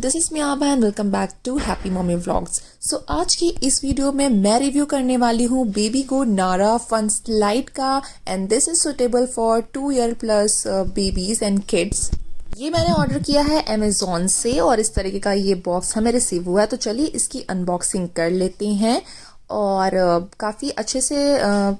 This is me Abha and welcome back to happy mummy vlogs. So आज की इस video में मैं रिव्यू करने वाली हूँ बेबी गो नारा फन स्लाइड का and this is suitable for 2 year plus babies and kids. ये मैंने ऑर्डर किया है अमेजोन से और इस तरीके का ये बॉक्स हमें रिसीव हुआ है। तो चलिए इसकी अनबॉक्सिंग कर लेते हैं। और काफ़ी अच्छे से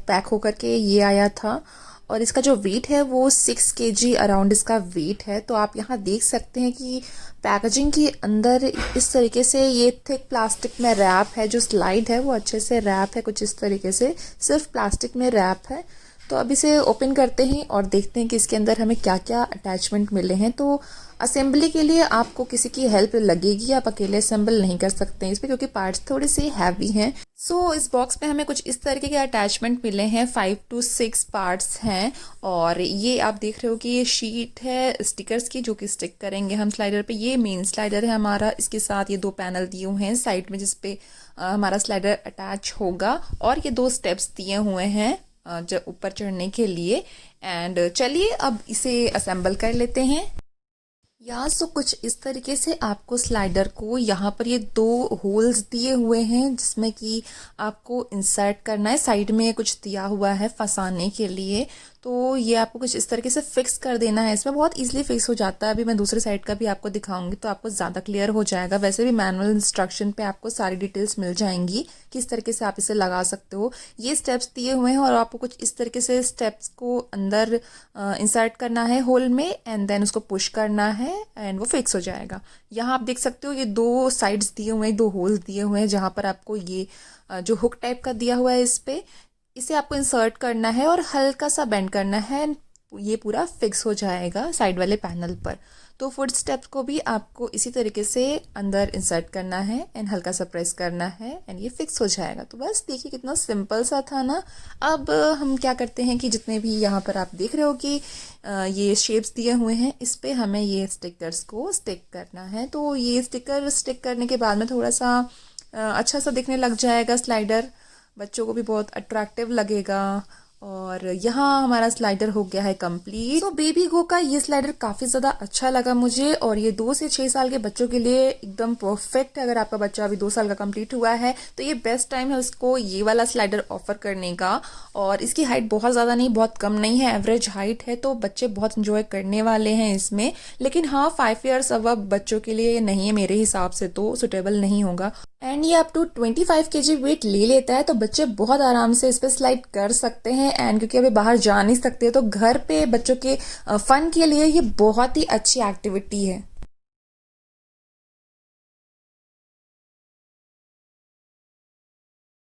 पैक होकर के ये आया था और इसका जो वेट है वो 6 kg अराउंड इसका वेट है। तो आप यहाँ देख सकते हैं कि पैकेजिंग के अंदर इस तरीके से ये थिक प्लास्टिक में रैप है। जो स्लाइड है वो अच्छे से रैप है, कुछ इस तरीके से सिर्फ प्लास्टिक में रैप है। तो अब इसे ओपन करते हैं और देखते हैं कि इसके अंदर हमें क्या क्या अटैचमेंट मिले हैं। तो असेंबली के लिए आपको किसी की हेल्प लगेगी, आप अकेले असेंबल नहीं कर सकते हैं इसमें क्योंकि पार्ट्स थोड़े से हैवी हैं। सो इस बॉक्स में हमें कुछ इस तरीके के अटैचमेंट मिले हैं, 5 to 6 पार्ट्स हैं। और ये आप देख रहे हो कि ये शीट है स्टिकर्स की जो कि स्टिक करेंगे हम स्लाइडर पे। ये मेन स्लाइडर है हमारा, इसके साथ ये 2 पैनल दिए हुए हैं साइड में जिसपे हमारा स्लाइडर अटैच होगा और ये 2 स्टेप्स दिए हुए हैं जो ऊपर चढ़ने के लिए। एंड चलिए अब इसे असेंबल कर लेते हैं। सो कुछ इस तरीके से आपको स्लाइडर को यहाँ पर ये 2 होल्स दिए हुए हैं जिसमें कि आपको इंसर्ट करना है। साइड में कुछ दिया हुआ है फंसाने के लिए, तो ये आपको कुछ इस तरीके से फिक्स कर देना है। इसमें बहुत इजीली फिक्स हो जाता है। अभी मैं दूसरे साइड का भी आपको दिखाऊंगी तो आपको ज़्यादा क्लियर हो जाएगा। वैसे भी मैनुअल इंस्ट्रक्शन पे आपको सारी डिटेल्स मिल जाएंगी किस तरीके से आप इसे लगा सकते हो। ये स्टेप्स दिए हुए हैं और आपको कुछ इस तरीके से स्टेप्स को अंदर इंसर्ट करना है होल में एंड देन उसको पुश करना है एंड वो फिक्स हो जाएगा। यहाँ आप देख सकते हो ये 2 साइड्स दिए हुए हैं, 2 होल्स दिए हुए हैं जहाँ पर आपको ये जो हुक टाइप का दिया हुआ है इसे आपको इंसर्ट करना है और हल्का सा बेंड करना है। ये पूरा फिक्स हो जाएगा साइड वाले पैनल पर। तो फुट स्टेप को भी आपको इसी तरीके से अंदर इंसर्ट करना है एंड हल्का सा प्रेस करना है एंड ये फिक्स हो जाएगा। तो बस देखिए कितना सिंपल सा था ना। अब हम क्या करते हैं कि जितने भी यहाँ पर आप देख रहे हो कि ये शेप्स दिए हुए हैं इस पे हमें ये स्टिकर्स को स्टिक करना है। तो ये स्टिकर स्टिक करने के बाद में थोड़ा सा अच्छा सा दिखने लग जाएगा स्लाइडर, बच्चों को भी बहुत अट्रैक्टिव लगेगा। और यहाँ हमारा स्लाइडर हो गया है कंप्लीट। तो बेबी गो का ये स्लाइडर काफ़ी ज़्यादा अच्छा लगा मुझे और ये 2 से 6 साल के बच्चों के लिए एकदम परफेक्ट है। अगर आपका बच्चा अभी 2 साल का कंप्लीट हुआ है तो ये बेस्ट टाइम है उसको ये वाला स्लाइडर ऑफर करने का। और इसकी हाइट बहुत ज़्यादा नहीं, बहुत कम नहीं है, एवरेज हाइट है, तो बच्चे बहुत इंजॉय करने वाले हैं इसमें। लेकिन हाँ 5 ईयर्स अब बच्चों के लिए नहीं है, मेरे हिसाब से तो सुटेबल नहीं होगा। एंड ये अप टू 25 kg वेट ले लेता है, तो बच्चे बहुत आराम से इस पे स्लाइड कर सकते हैं। एंड क्योंकि अभी बाहर जा नहीं सकते तो घर पे बच्चों के फन के लिए ये बहुत ही अच्छी एक्टिविटी है।